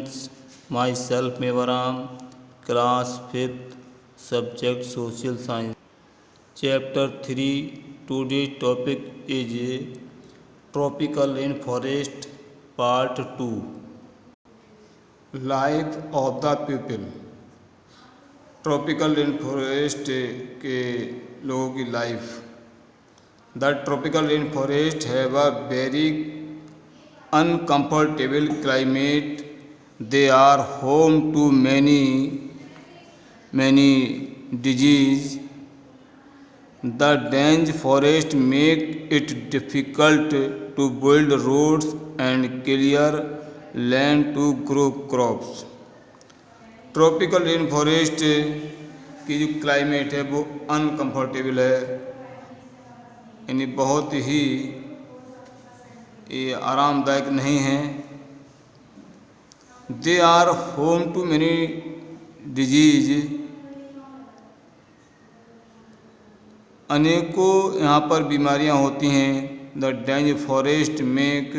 students, myself Mevaram, class 5th, subject Social Science. Chapter 3, today's topic is Tropical Rainforest, Part 2. Life of the people. Tropical rain forest के लोगों की life. The tropical rain forest have a very uncomfortable climate. They are home to many disease. The dense forest make it difficult to build roads and clear land to grow crops. Tropical rain forest की जो climate है वो uncomfortable है, यानी बहुत ही ये आरामदायक नहीं है. They are home to many diseases. अनेकों यहाँ पर बीमारियाँ होती हैं. द डेंज फॉरेस्ट मेक,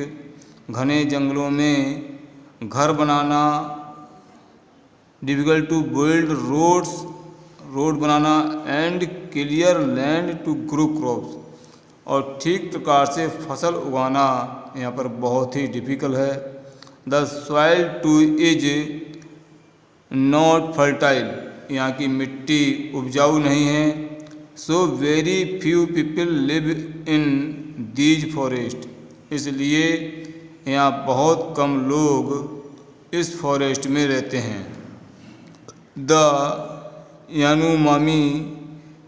घने जंगलों में घर बनाना, difficult to build roads, road बनाना, and clear land to grow crops, और ठीक प्रकार से फसल उगाना यहाँ पर बहुत ही डिफ़िकल्ट है. The soil too is not fertile, यहाँ की मिट्टी उपजाऊ नहीं है. So very few people live in these forest, इसलिए यहाँ बहुत कम लोग इस फॉरेस्ट में रहते हैं. The Yanomami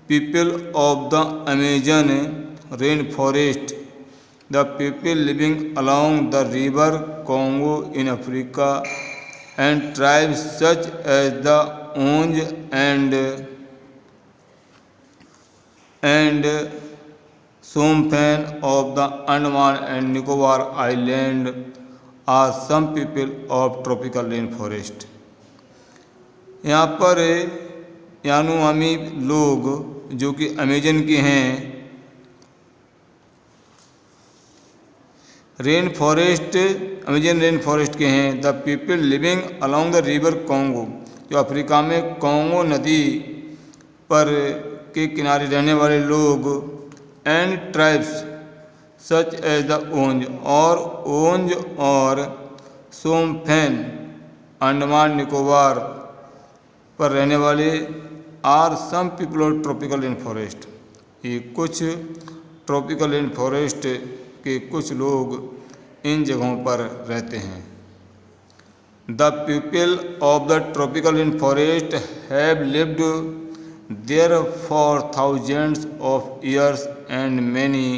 people of the Amazon rain forest, the people living along the river Congo in Africa, and tribes such as the Onge and Sompan of the Andaman and Nicobar Island are some people of tropical rainforest. यहाँ पर यानुमामी लोग जो कि Amazon के हैं, rain forest, Amazon rain forest के हैं. The people living along the river Congo, जो अफ्रीका में कॉन्गो नदी पर के किनारे रहने वाले लोग. And tribes such as the Onge, और ओंज और सोमफेन अंडमान निकोबार पर रहने वाले. Are some people of tropical rain forest, ये कुछ ट्रॉपिकल रेन फॉरेस्ट के कुछ लोग इन जगहों पर रहते हैं. The people of the tropical rain forest have lived there for thousands of years and many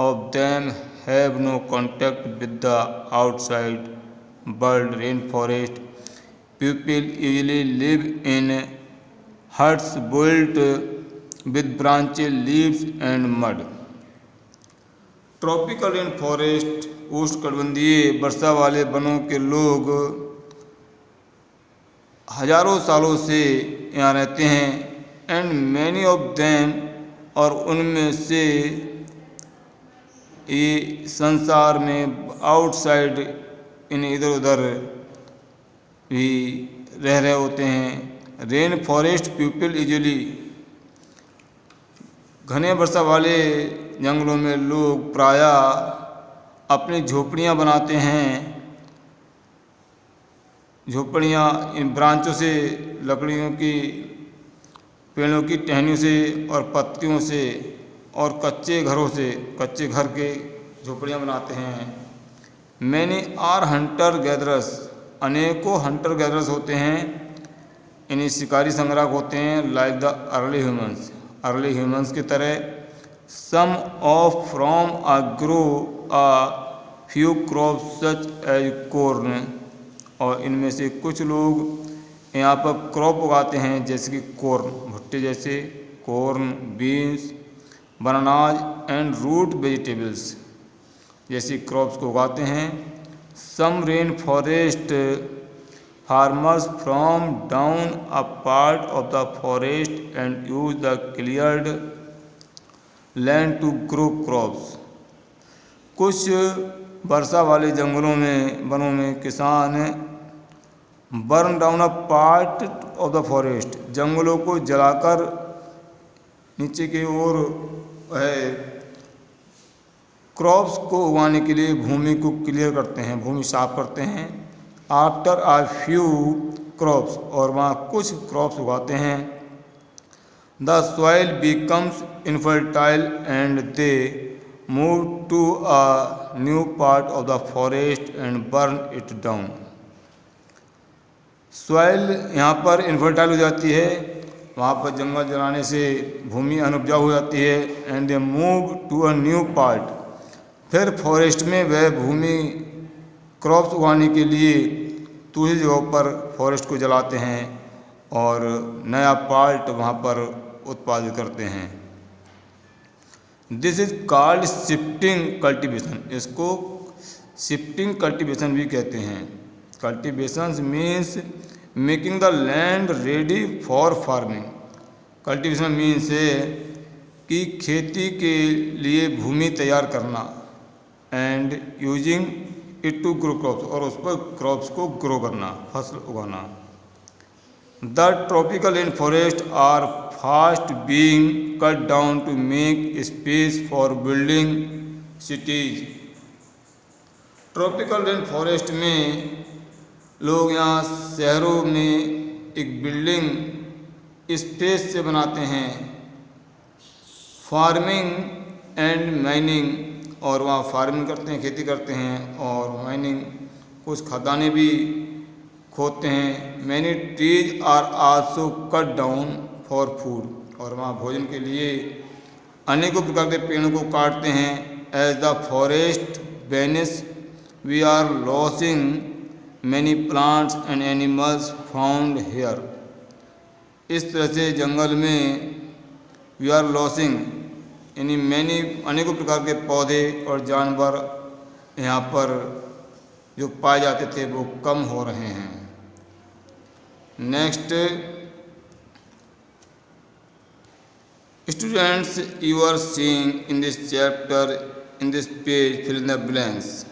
of them have no contact with the outside world. Rain forest people usually live in huts built with branches, leaves and mud. Tropical rain forest उष्णकटिबंधीय वर्षा वाले वनों के लोग हजारों सालों से यहाँ रहते हैं. एंड मैनी ऑफ देम, और उनमें से ये संसार में आउटसाइड इन इधर उधर भी रह रहे होते हैं. रेन फॉरेस्ट पीपल यूजुअली, घने वर्षा वाले जंगलों में लोग प्रायः अपनी झोपड़ियाँ बनाते हैं. झोपड़ियाँ इन ब्रांचों से, लकड़ियों की, पेड़ों की टहनियों से और पत्तियों से और कच्चे घरों से, कच्चे घर के झोपड़ियाँ बनाते हैं. मैनी आर हंटर गैदरर्स, अनेकों हंटर गैदरर्स होते हैं, इन्हें शिकारी संग्राहक होते हैं. Like the early humans, early humans की तरह. Some of from a grow a few crops such as corn, और इनमें से कुछ लोग यहाँ पर क्रॉप उगाते हैं जैसे कि कॉर्न, भुट्टे जैसे, corn, beans, bananas and root vegetables जैसी क्रॉप्स को उगाते हैं. Some rain forest farmers from down a part of the forest and use the cleared land to grow crops. कुछ वर्षा वाले जंगलों में, वनों में किसान burn down a part of the forest, जंगलों को जलाकर नीचे की ओर है क्रॉप्स को उगाने के लिए भूमि को क्लियर करते हैं, भूमि साफ करते हैं। आफ्टर आ फ्यू क्रॉप्स, और वहाँ कुछ क्रॉप्स उगाते हैं। The soil becomes infertile and they move to a new part of the forest and burn it down. Soil यहाँ पर इनफर्टाइल हो जाती है, वहाँ पर जंगल जलाने से भूमि अनुपजाऊ हो जाती है। And they move to a new part, फिर फॉरेस्ट में वह भूमि क्रॉप्स उगाने के लिए दूसरी जगहों पर फॉरेस्ट को जलाते हैं और नया पार्ट वहाँ पर उत्पादित करते हैं। This is called shifting cultivation, इसको शिफ्टिंग कल्टीवेशन भी कहते हैं। Cultivation means making the land ready for farming. Cultivation means है कि खेती के लिए भूमि तैयार करना। And using it to grow crops, और उस पर क्रॉप्स को ग्रो करना, फसल उगाना। The tropical rain forest are fast being cut down to make space for building cities. Tropical rain forest में लोग यहाँ शहरों में एक बिल्डिंग स्पेस से बनाते हैं। फार्मिंग एंड माइनिंग, और वहाँ फार्मिंग करते हैं, खेती करते हैं, और माइनिंग कुछ खदानें भी खोदते हैं। Many trees are also cut down for food, और वहाँ भोजन के लिए अनेकों प्रकार के पेड़ों को काटते हैं। As the forest vanish we are losing many plants and animals found here. इस तरह से जंगल में वी आर लॉसिंग यानी मैनी अनेकों प्रकार के पौधे और जानवर यहाँ पर जो पाए जाते थे वो कम हो रहे हैं। Next students, you are seeing in this chapter, in this page, fill in the blanks.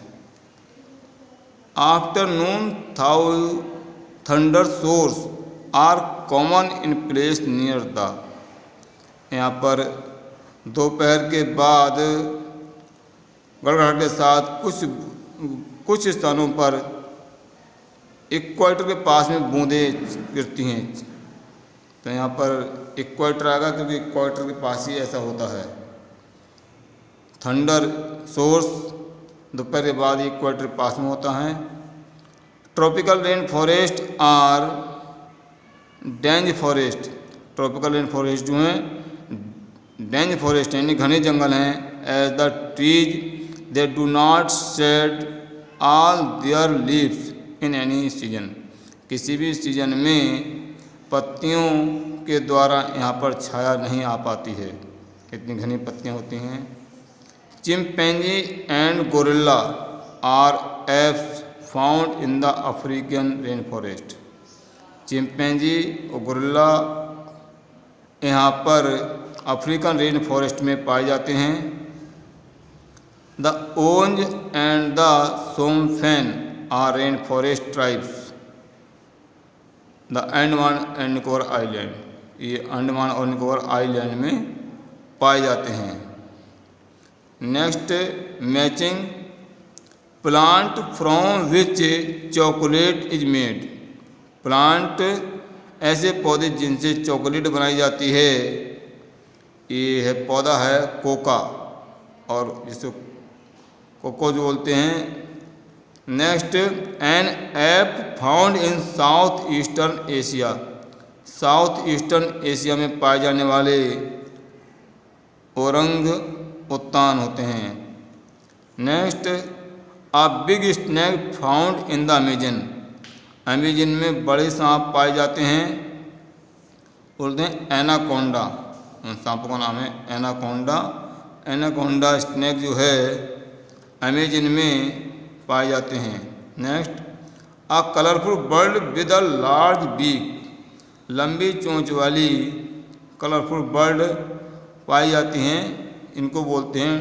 Afternoon thunder sources are common in place near the. यहाँ पर दोपहर के बाद गड़गड़ाहट के साथ कुछ स्थानों पर इक्वेटर के पास में बूंदें गिरती हैं। तो यहाँ पर इक्वेटर आएगा क्योंकि इक्वेटर के पास ही ऐसा होता है। थंडर सोर्स दोपहर के बाद इक्वेटर के पास में होता है। Tropical rain forest are dense forest. Tropical rain forest जो हैं डेंज फॉरेस्ट यानी घने जंगल हैं। As the trees they do not shed all their leaves in any season. किसी भी सीजन में पत्तियों के द्वारा यहाँ पर छाया नहीं आ पाती है, इतनी घनी पत्तियाँ होती हैं। Chimpanzee and gorilla are apes found in the African rain forest. Chimpanzee और गोरिल्ला यहाँ पर अफ्रीकन रेन फॉरेस्ट में पाए जाते हैं। The Onge and the Shompen are rain forest tribes the Andaman and Nicobar island. ये अंडमान और निकोबार आइलैंड में पाए जाते हैं। Next, matching plant from which chocolate is made. Plant ऐसे पौधे जिनसे चॉकलेट बनाई जाती है। ये है पौधा है कोका, और जिसे कोको जो बोलते हैं। Next, an ape found in south eastern Asia. South eastern Asia में पाए जाने वाले ओरंग उत्तान होते हैं। Next, a big snake found in the Amazon. Amazon में बड़े सांप पाए जाते हैं, बोलते हैं एनाकोंडा। उन सांपों का नाम है एनाकोंडा। एनाकोंडा स्नैक जो है अमेजन में पाए जाते हैं। Next, a colourful bird with a large beak. लंबी चोंच वाली कलरफुल बर्ड पाई जाती हैं, इनको बोलते हैं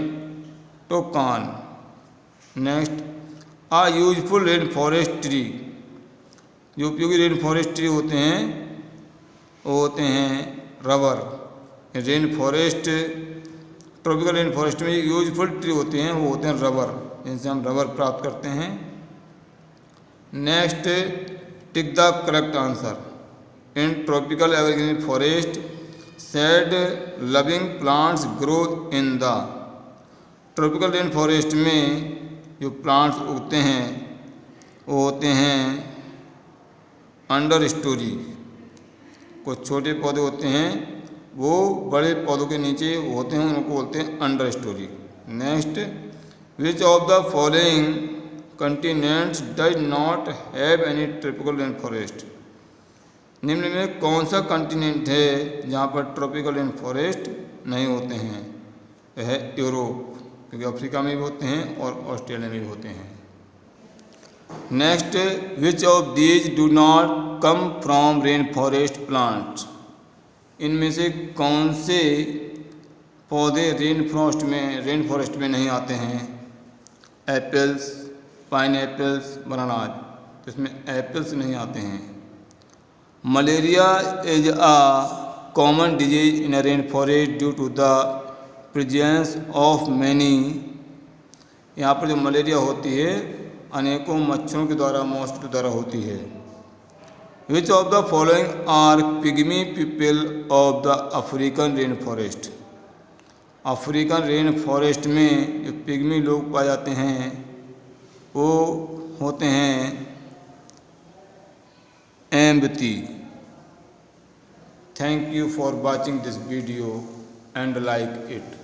toucan. Next, a useful rain forest tree. जो उपयोगी रेन फॉरेस्ट ट्री होते हैं वो होते हैं rubber. Rain forest, tropical rain forest में यूजफुल ट्री होते हैं वो होते हैं रबर, जिनसे हम रबर प्राप्त करते हैं। Next, tick the correct answer. In tropical evergreen forest shade loving plants grow in the. Tropical rain forest में जो प्लांट्स उगते हैं वो होते हैं अंडर स्टोरी। कुछ छोटे पौधे होते हैं वो बड़े पौधों के नीचे होते हैं, उनको बोलते हैं under story. Next, which of the following continents does not have any tropical rain forest. निम्न में कौन सा कंटिनेंट है जहाँ पर ट्रॉपिकल रेन फॉरेस्ट नहीं होते हैं? यह है यूरोप, क्योंकि अफ्रीका में भी होते हैं और ऑस्ट्रेलिया में भी होते हैं। Next, which of these do not come from rain forest plants. इनमें से कौन से पौधे रेन फॉरेस्ट में नहीं आते हैं? एप्पल्स, पाइन एप्पल्स, बनानाज, तो इसमें एप्पल्स नहीं आते हैं। Malaria is a common disease in a rain forest due to the presence of many. यहाँ पर जो मलेरिया होती है अनेकों मच्छरों के द्वारा, मॉस्किटो द्वारा होती है। Which of the following are pygmy people of the African rain forest. African rain forest में जो पिग्मी लोग पाए जाते हैं वो होते हैं एम्बती। Thank you for watching this video and like it.